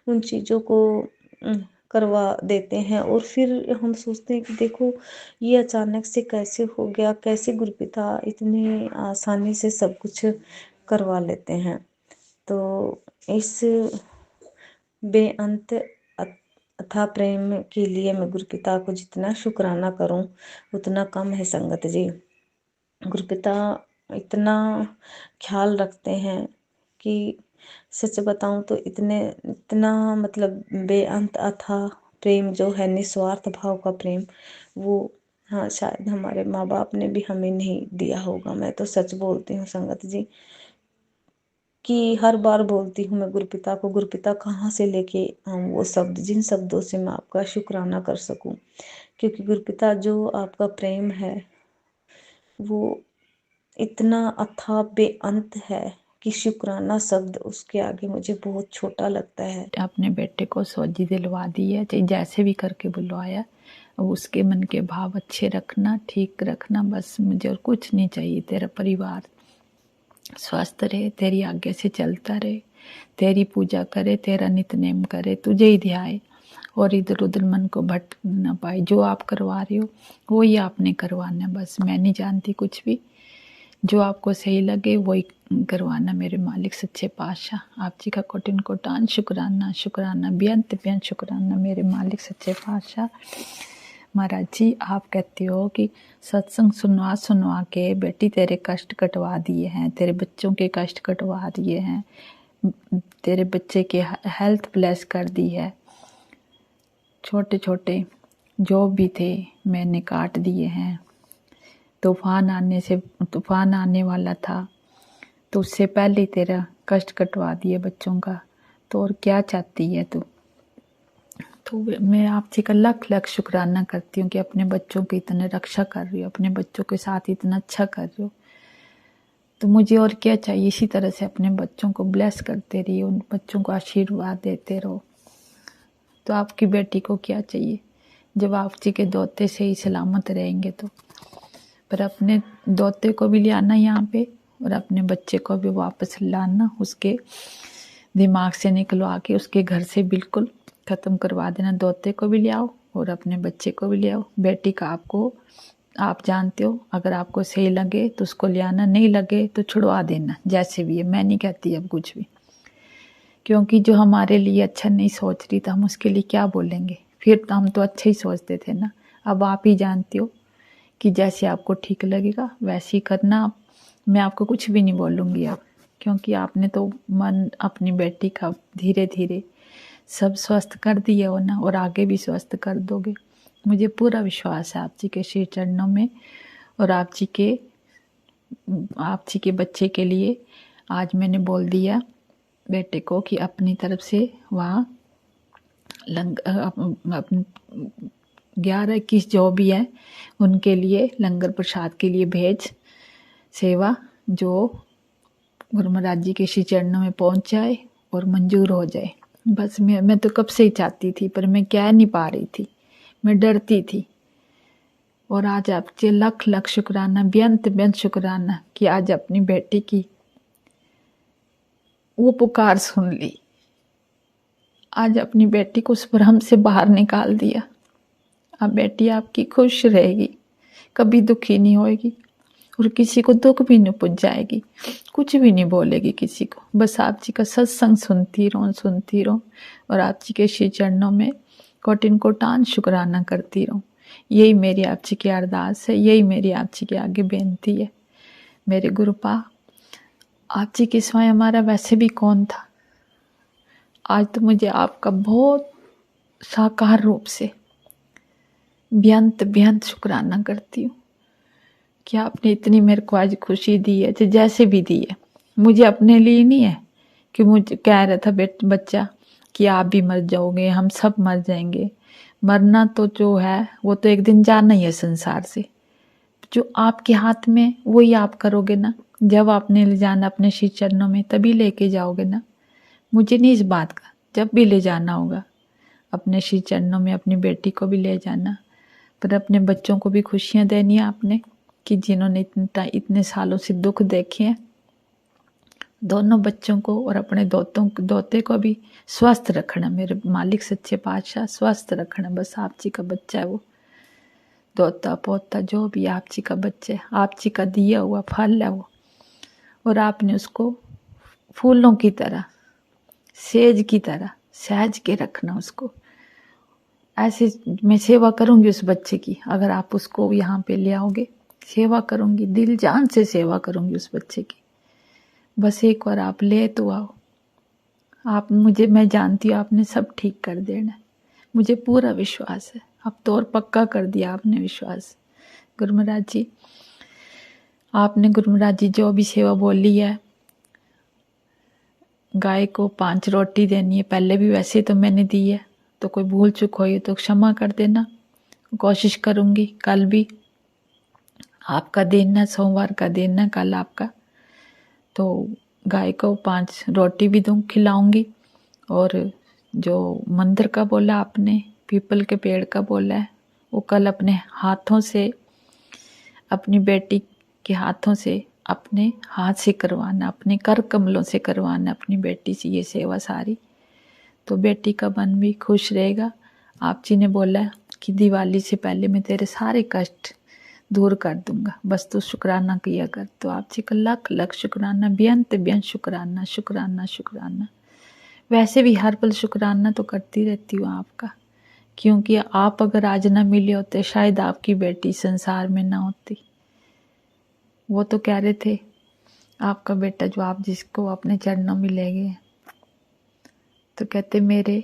उन चीज़ों को करवा देते हैं। और फिर हम सोचते हैं कि देखो ये अचानक से कैसे हो गया, कैसे गुरपिता इतनी आसानी से सब कुछ करवा लेते हैं। तो इस बेअंत अथाह प्रेम के लिए मैं गुरपिता को जितना शुक्राना करूं उतना कम है संगत जी। गुरपिता इतना ख्याल रखते हैं कि सच बताऊं तो इतना मतलब बेअंत अथाह प्रेम जो है, निस्वार्थ भाव का प्रेम, वो हाँ शायद हमारे माँ बाप ने भी हमें नहीं दिया होगा। मैं तो सच बोलती हूँ संगत जी कि हर बार बोलती हूँ मैं गुरपिता को, गुरपिता कहाँ से लेके आऊँ वो शब्द जिन शब्दों से मैं आपका शुक्राना कर सकूँ। क्योंकि गुरपिता जो आपका प्रेम है वो इतना अथाह बेअंत है कि शुक्राना शब्द उसके आगे मुझे बहुत छोटा लगता है। अपने बेटे को सौजी दिलवा दी है, चाहे जैसे भी करके बुलवाया, उसके मन के भाव अच्छे रखना, ठीक रखना, बस मुझे और कुछ नहीं चाहिए। तेरा परिवार स्वस्थ रहे, तेरी आगे से चलता रहे, तेरी पूजा करे, तेरा नित्यनेम करे, तुझे ही ध्याए और इधर उधर मन को भटक ना पाए। जो आप करवा रहे हो वो ही आपने करवाना, बस मैं नहीं जानती कुछ भी। जो आपको सही लगे वही करवाना। मेरे मालिक सच्चे पातशाह आप जी का कोटिन कोटान शुक्राना, शुक्राना बेअंत बेअंत शुक्राना मेरे मालिक सच्चे पातशाह। महाराज जी, आप कहते हो कि सत्संग सुनवा सुनवा के बेटी तेरे कष्ट कटवा दिए हैं, तेरे बच्चों के कष्ट कटवा दिए हैं, तेरे बच्चे के हेल्थ ब्लेस कर दी है। छोटे छोटे जो भी थे मैंने काट दिए हैं। तूफान आने वाला था तो उससे पहले तेरा कष्ट कटवा दिए बच्चों का, तो और क्या चाहती है तू। तो मैं आपसे का लख लख शुक्राना करती हूँ कि अपने बच्चों की इतना रक्षा कर रही हो, अपने बच्चों के साथ इतना अच्छा कर रही हो। तो मुझे और क्या चाहिए। इसी तरह से अपने बच्चों को ब्लेस करते रहिए, उन बच्चों को आशीर्वाद देते रहो। तो आपकी बेटी को क्या चाहिए जब आप जी के दोते से ही सलामत रहेंगे। तो पर अपने दोते को भी ले आना यहाँ पे और अपने बच्चे को भी वापस लाना, उसके दिमाग से निकलवा के उसके घर से बिल्कुल ख़त्म करवा देना। दोते को भी ले आओ और अपने बच्चे को भी ले आओ। बेटी का आपको आप जानते हो, अगर आपको सही लगे तो उसको ले आना, नहीं लगे तो छुड़वा देना, जैसे भी है। मैं नहीं कहती अब कुछ भी, क्योंकि जो हमारे लिए अच्छा नहीं सोच रही तो हम उसके लिए क्या बोलेंगे। फिर तो हम तो अच्छा ही सोचते थे ना। अब आप ही जानते हो कि जैसे आपको ठीक लगेगा वैसे ही करना। मैं आपको कुछ भी नहीं बोलूँगी अब, क्योंकि आपने तो मन अपनी बेटी का धीरे धीरे सब स्वस्थ कर दिया हो ना, और आगे भी स्वस्थ कर दोगे। मुझे पूरा विश्वास है आप जी के श्री चरणों में। और आप जी के बच्चे के लिए आज मैंने बोल दिया बेटे को कि अपनी तरफ से वहाँ 11-21 जो भी है उनके लिए लंगर प्रसाद के लिए भेज सेवा जो गुरु महाराज जी के श्री चरणों में पहुंच जाए और मंजूर हो जाए। बस मैं तो कब से ही चाहती थी, पर मैं कह नहीं पा रही थी, मैं डरती थी। और आज आपसे लख लख शुक्राना, बेअंत बेअंत शुक्राना कि आज अपनी बेटी की वो पुकार सुन ली। आज अपनी बेटी को उस भ्रम से बाहर निकाल दिया। अब बेटी आपकी खुश रहेगी, कभी दुखी नहीं होएगी और किसी को दुख भी नहीं पहुंचाएगी, कुछ भी नहीं बोलेगी किसी को। बस आप जी का सत्संग सुनती रहो और आप जी के श्री चरणों में कोटिन कोटान शुक्राना करती रहूं। यही मेरी आप जी की अरदास है, यही मेरी आप जी के आगे बेनती है। मेरे गुरुपा, आप जी के सिवाय हमारा वैसे भी कौन था। आज तो मुझे आपका बहुत साकार रूप से बेअंत बेअंत शुक्राना करती हूँ कि आपने इतनी मेरे को आज खुशी दी है, जैसे भी दी है। मुझे अपने लिए नहीं है कि मुझे कह रहा था बच्चा कि आप भी मर जाओगे, हम सब मर जाएंगे। मरना तो जो है वो तो एक दिन जाना ही है संसार से। जो आपके हाथ में वही आप करोगे ना। जब आपने ले जाना अपने श्री चरणों में तभी लेके जाओगे ना। मुझे नहीं इस बात का, जब भी ले जाना होगा अपने श्री चरणों में अपनी बेटी को भी ले जाना, पर अपने बच्चों को भी खुशियाँ देनी है आपने कि जिन्होंने इतने सालों से दुख देखे हैं। दोनों बच्चों को और अपने दोते को भी स्वस्थ रखना मेरे मालिक सच्चे पातशाह, स्वस्थ रखना। बस आप जी का बच्चा है वो, दोता पोता जो भी आप जी का बच्चा है, आप जी का दिया हुआ फल है वो। और आपने उसको फूलों की तरह, सेज की तरह सहज के रखना उसको। ऐसे मैं सेवा करूंगी उस बच्चे की, अगर आप उसको यहाँ पे ले आओगे। सेवा करूंगी, दिल जान से सेवा करूंगी उस बच्चे की। बस एक बार आप ले तो आओ। आप मुझे, मैं जानती हूँ आपने सब ठीक कर देना, मुझे पूरा विश्वास है। अब तो और पक्का कर दिया आपने विश्वास। गुरु महाराज जी, आपने गुरु महाराज जी जो भी सेवा बोली है, गाय को 5 रोटी देनी है, पहले भी वैसे तो मैंने दी है, तो कोई भूल चूक हुई तो क्षमा कर देना। कोशिश करूंगी कल भी, आपका दिन है, सोमवार का दिन है कल आपका, तो गाय को 5 रोटी भी खिलाऊंगी। और जो मंदिर का बोला आपने, पीपल के पेड़ का बोला है, वो कल अपने हाथों से, अपनी बेटी के हाथों से, अपने हाथ से करवाना, अपने कर कमलों से करवाना अपनी बेटी से ये सेवा सारी। तो बेटी का मन भी खुश रहेगा। आप जी ने बोला कि दिवाली से पहले मैं तेरे सारे कष्ट दूर कर दूंगा, बस तू शुक्राना किया कर। तो आप जी का लख लख शुक्राना, बेअंत बेअंत शुक्राना, शुक्राना शुक्राना। वैसे भी हर पल शुक्राना तो करती रहती हूँ आपका, क्योंकि आप अगर आज ना मिले होते शायद आपकी बेटी संसार में ना होती। वो तो कह रहे थे आपका बेटा जो आप जिसको अपने चरणों में ले गए, तो कहते मेरे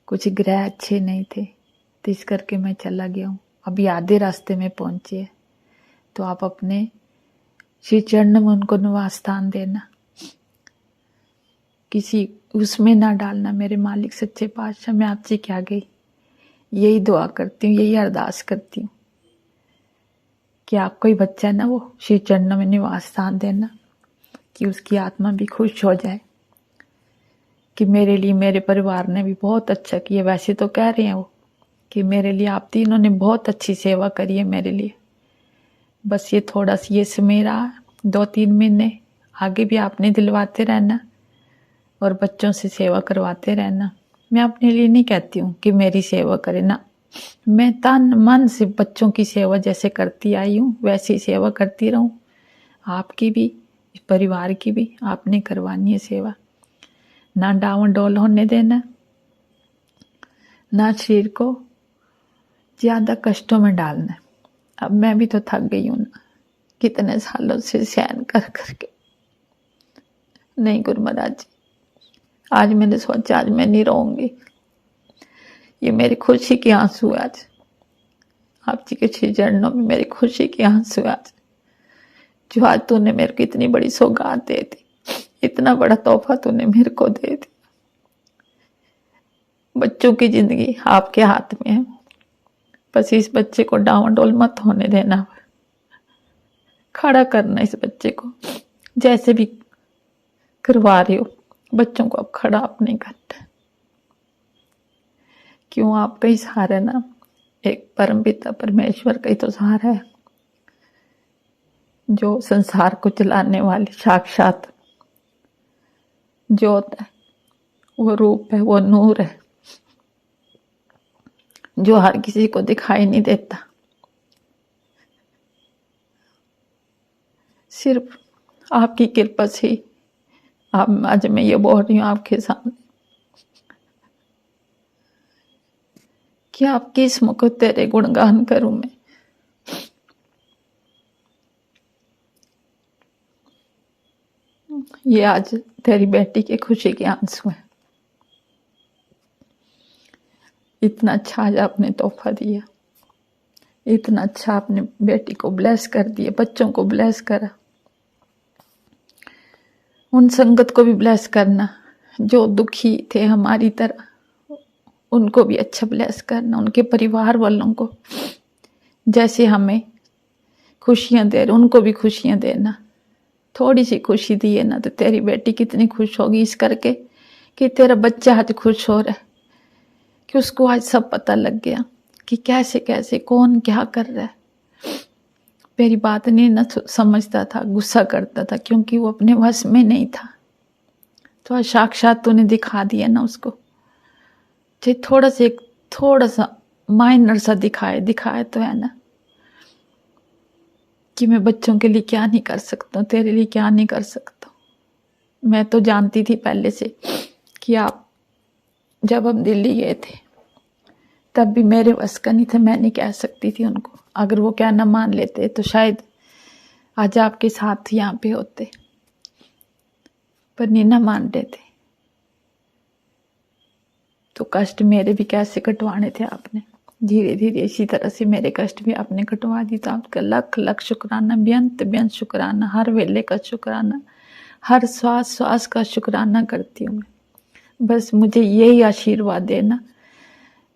कुछ ग्रह अच्छे नहीं थे तो इस करके मैं चला गया हूँ, अभी आधे रास्ते में पहुँचे। तो आप अपने श्री चरण में उनको निवास स्थान देना, किसी उसमें ना डालना। मेरे मालिक सच्चे पातशाह, मैं आपसे क्या गई, यही दुआ करती हूँ, यही अरदास करती हूँ कि आपका ही बच्चा है ना, वो श्री चरण में निवास स्थान देना, कि उसकी आत्मा भी खुश हो जाए कि मेरे लिए मेरे परिवार ने भी बहुत अच्छा किया। वैसे तो कह रहे हैं वो कि मेरे लिए आप तीनों ने बहुत अच्छी सेवा करी है मेरे लिए। बस ये थोड़ा सा ये समय रहा, 2-3 महीने आगे भी आपने दिलवाते रहना और बच्चों से सेवा करवाते रहना। मैं अपने लिए नहीं कहती हूँ कि मेरी सेवा करे ना, मैं तन मन से बच्चों की सेवा जैसे करती आई हूँ वैसी सेवा करती रहूँ। आपकी भी, परिवार की भी आपने करवानी है सेवा। ना डाउन डोल होने देना, ना शरीर को ज़्यादा कष्टों में डालना। अब मैं भी तो थक गई हूँ ना, कितने सालों से सहन कर करके। नहीं गुरु महाराज जी, आज मैंने सोचा आज मैं नहीं रहूँगी। ये मेरी खुशी के आंसू है आज, आप जी के श्री चरणों में मेरी खुशी के आंसू है आज, जो आज तूने मेरे को इतनी बड़ी सौगात दे दी, इतना बड़ा तोहफा तूने मेरे को दे दिया। बच्चों की जिंदगी आपके हाथ में है, बस इस बच्चे को डावाडोल मत होने देना, खड़ा करना इस बच्चे को, जैसे भी करवा रहे हो बच्चों को अब खड़ा अपने करते। क्यों आपका ही सहारा ना, एक परमपिता परमेश्वर का ही तो सहारा है, जो संसार को चलाने वाले साक्षात ज्योत है, वो रूप है, वो नूर है, जो हर किसी को दिखाई नहीं देता। सिर्फ आपकी कृपा से आज मैं ये बोल रही हूँ आपके सामने कि आपके इस मुख तेरे गुणगान करूं मैं। ये आज तेरी बेटी की खुशी के आंसू हैं। इतना अच्छा आज आपने तोहफा दिया, इतना अच्छा आपने बेटी को ब्लेस कर दिया, बच्चों को ब्लेस करा, उन संगत को भी ब्लेस करना जो दुखी थे हमारी तरह, उनको भी अच्छा ब्लेस करना, उनके परिवार वालों को जैसे हमें खुशियां दे रहे उनको भी खुशियां देना। थोड़ी सी खुशी दी है ना तो तेरी बेटी कितनी खुश होगी इस करके कि तेरा बच्चा आज खुश हो रहा है, कि उसको आज सब पता लग गया कि कैसे कैसे कौन क्या कर रहा है। मेरी बात नहीं ना समझता था, गुस्सा करता था क्योंकि वो अपने वश में नहीं था। तो आज साक्षात तूने दिखा दिया ना उसको, चाहे थोड़ा सा माइनर सा दिखाए तो है ना कि मैं बच्चों के लिए क्या नहीं कर सकता हूँ, तेरे लिए क्या नहीं कर सकता हूँ। मैं तो जानती थी पहले से कि आप जब हम दिल्ली गए थे तब भी मेरे वश का नहीं था, मैं नहीं कह सकती थी उनको। अगर वो क्या ना मान लेते तो शायद आज आपके साथ यहाँ पे होते, पर नहीं ना मान रहे थे तो कष्ट मेरे भी कैसे कटवाने थे आपने। धीरे धीरे इसी तरह से मेरे कष्ट भी आपने कटवा दी। तो आपका लख लख शुक्राना, बेअंत बेअंत शुक्राना, हर वेले का शुक्राना, हर श्वास श्वास का शुक्राना करती हूँ मैं। बस मुझे यही आशीर्वाद देना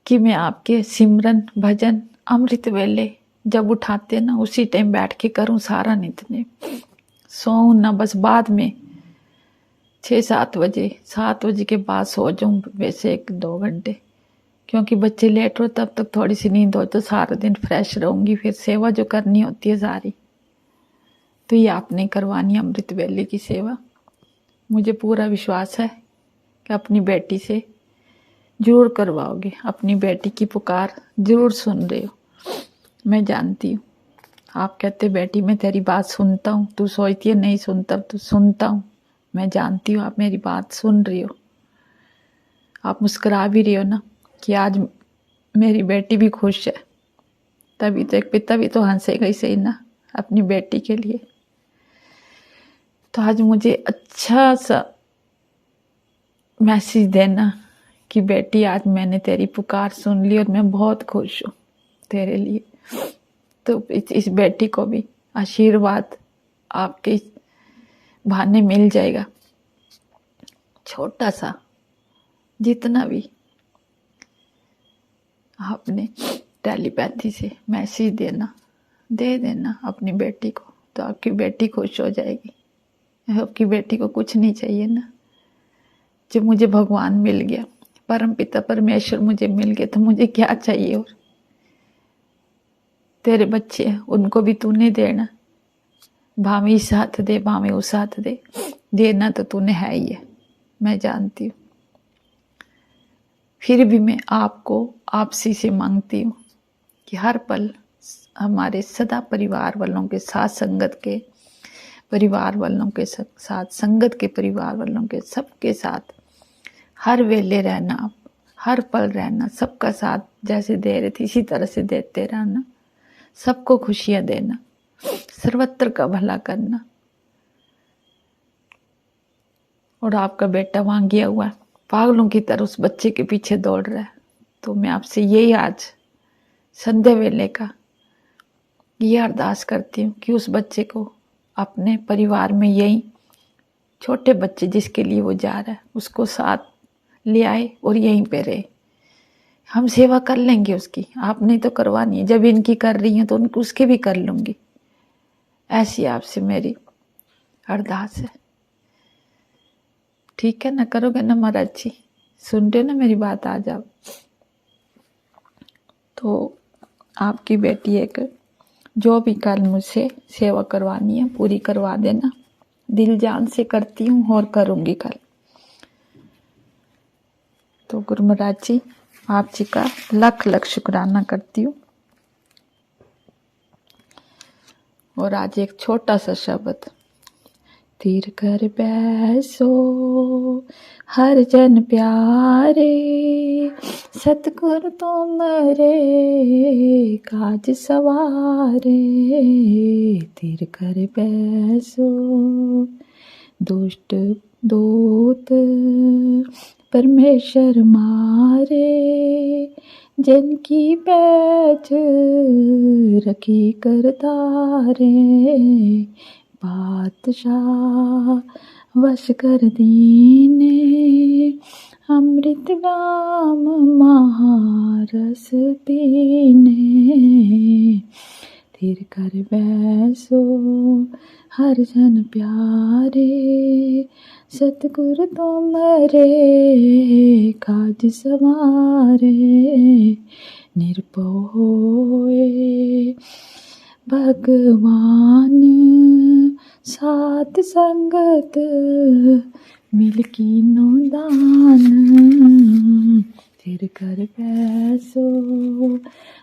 कि मैं आपके सिमरन भजन अमृत वेले जब उठाते ना उसी टाइम बैठ के करूँ सारा नित्य, सोऊं ना बस बाद में 6-7 बजे, 7 बजे के बाद सो जाऊँ वैसे 1-2 घंटे, क्योंकि बच्चे लेट हो तब तक थोड़ी सी नींद हो तो सारा दिन फ्रेश रहूँगी। फिर सेवा जो करनी होती है सारी तो ये आपने करवानी अमृत वेले की सेवा। मुझे पूरा विश्वास है कि अपनी बेटी से जरूर करवाओगे, अपनी बेटी की पुकार जरूर सुन रहे हो। मैं जानती हूँ आप कहते बेटी मैं तेरी बात सुनता हूँ, तू सोचती है नहीं सुनता, तू सुनता हूँ। मैं जानती हूँ आप मेरी बात सुन रही हो, आप मुस्कुरा भी रही हो ना कि आज मेरी बेटी भी खुश है। तभी तो एक पिता भी तो हंसेगा ही सही ना अपनी बेटी के लिए। तो आज मुझे अच्छा सा मैसेज देना कि बेटी आज मैंने तेरी पुकार सुन ली और मैं बहुत खुश हूँ तेरे लिए। तो इस बेटी को भी आशीर्वाद आपके बहाने मिल जाएगा, छोटा सा जितना भी आपने टेलीपैथी से मैसेज दे देना अपनी बेटी को, तो आपकी बेटी खुश हो जाएगी। आपकी बेटी को कुछ नहीं चाहिए ना, जब मुझे भगवान मिल गया, परम पिता परमेश्वर मुझे मिल गया तो मुझे क्या चाहिए। और तेरे बच्चे हैं उनको भी तूने देना, भावे इस हाथ दे भावे उस हाथ दे, देना तो तूने है ही है, मैं जानती हूँ। फिर भी मैं आपको आपसी से मांगती हूँ कि हर पल हमारे सदा परिवार वालों के साथ, संगत के परिवार वालों के साथ, संगत के परिवार वालों के सबके साथ हर वेले रहना, आप हर पल रहना, सबका साथ जैसे दे रहे थे इसी तरह से देते रहना, सबको खुशियाँ देना, सर्वत्र का भला करना। और आपका बेटा वहाँ गया हुआ है, पागलों की तरह उस बच्चे के पीछे दौड़ रहा है। तो मैं आपसे यही आज संध्या वेले का ये अरदास करती हूँ कि उस बच्चे को अपने परिवार में, यही छोटे बच्चे जिसके लिए वो जा रहा है उसको साथ ले आए और यहीं पे रहे। हम सेवा कर लेंगे उसकी, आपने तो करवानी है, जब इनकी कर रही हैं तो उनको उसकी भी कर लूँगी। ऐसी आपसे मेरी अरदास है, ठीक है ना? करोगे ना महाराज जी? सुन रहे हो ना मेरी बात? आज आप तो आपकी बेटी एक जो भी कल मुझसे सेवा करवानी है पूरी करवा देना, दिल जान से करती हूँ और करूँगी कल। तो गुरु महाराज जी आप जी का लख लख शुक्राना करती हूँ। और आज एक छोटा सा शब्द, तीर कर बैसो हर जन प्यारे, सतगुरु तुमरे काज सवारे। तीर कर बैसो दुष्ट दूत परमेश्वर मारे, जिनकी पैज रखी करतारे। बादशाह वश कर दीने, अमृत नाम महारस पीने। तीर कर बैसो हर जन प्यारे, सतगुरु तुमरे काज सवारे। निर्भय होए भगवान, साथ संगत मिल कीनो दान। तीर कर बैसो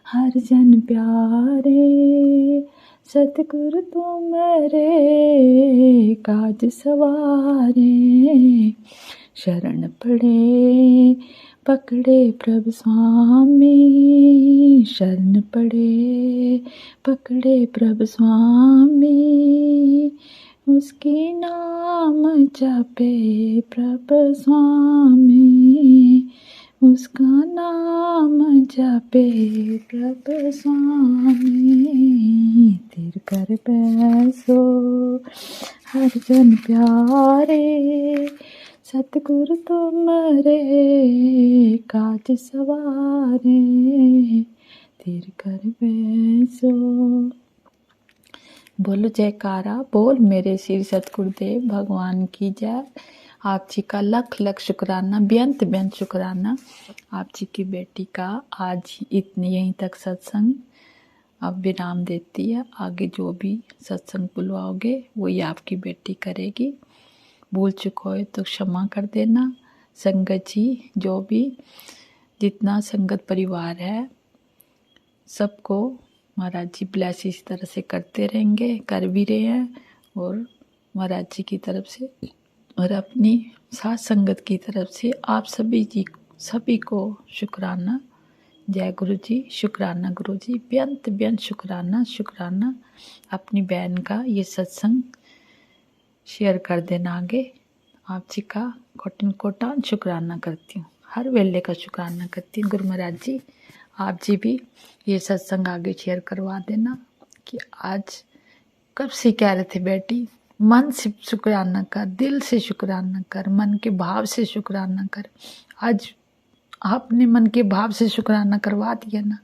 हर जन प्यारे, सतगुरु तुमरे काज सवारे। शरण पड़े पकड़े प्रभु स्वामी, शरण पड़े पकड़े प्रभु स्वामी। उसकी नाम जपे प्रभु स्वामी, उसका नाम जपे प्रभु स्वामी। तीर कर बैसो हर जन प्यारे, सतगुरु तुमरे काज सवारे। तीर कर बैसो। बोलो जयकारा, बोल मेरे श्री सतगुरुदेव भगवान की जय। आप जी का लख लख शुक्राना, बेअंत बेअंत शुक्राना। आप जी की बेटी का आज इतनी यहीं तक सत्संग अब विराम देती है। आगे जो भी सत्संग बुलवाओगे वही आपकी बेटी करेगी। भूल चुका हो तो क्षमा कर देना। संगत जी जो भी जितना संगत परिवार है सबको महाराज जी ब्लेस इस तरह से करते रहेंगे, कर भी रहे हैं। और महाराज जी की तरफ से और अपनी साथ संगत की तरफ से आप सभी को शुक्राना। जय गुरु जी, शुक्राना गुरु जी, बेअंत बेअंत शुक्राना शुक्राना। अपनी बहन का ये सत्संग शेयर कर देना आगे। आप जी का कोटन कोटान शुक्राना करती हूँ, हर वेले का शुक्राना करती हूँ। गुरु महाराज जी आप जी भी ये सत्संग आगे शेयर करवा देना कि आज कब से कह रहे थे बेटी, मन से शुक्राना कर, दिल से शुक्राना कर, मन के भाव से शुक्राना कर। आज आपने मन के भाव से शुक्राना करवा दिया ना।